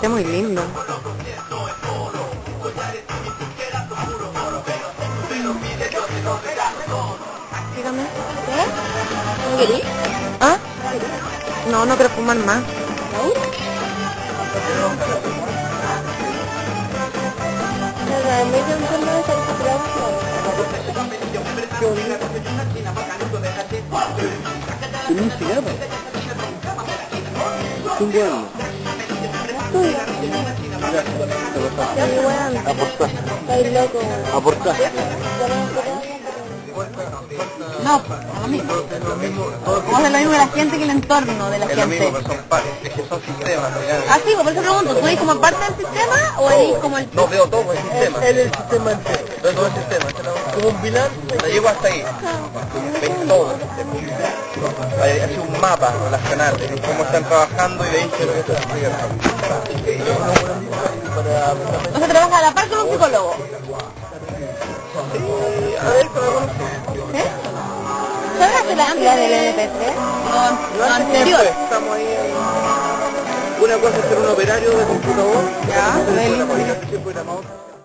Está muy lindo. Dígame. ¿Qué? ¿No querís? ¿Ah? No, no quiero fumar más. ¿No? Nada, me dio un tono de satisfacción. ¿En un cigarro? Un bueno. Aportá. Estoy loco. Aportá. No, a lo mismo. Vos es lo mismo de la gente que el entorno de la Es lo mismo, gente. pero son pares, es que son sistemas. Ah, sí, por eso pregunto, ¿tú eres como parte del sistema o eres como el... No, veo todo el sistema. Es el sistema entero. Veo todo el sistema. Como un bilan. La llevo hasta ahí. Ves todo. Hay así un mapa relacional de cómo están trabajando y de ahí qué es lo que están haciendo. O sea, trabajas a la par con un psicólogo. A ver, ¿Sí? ¿Sabes la antes del NPC? No, anterior. estamos ahí en... Una cosa es ser un operario de computador, Ya, de la programación programador.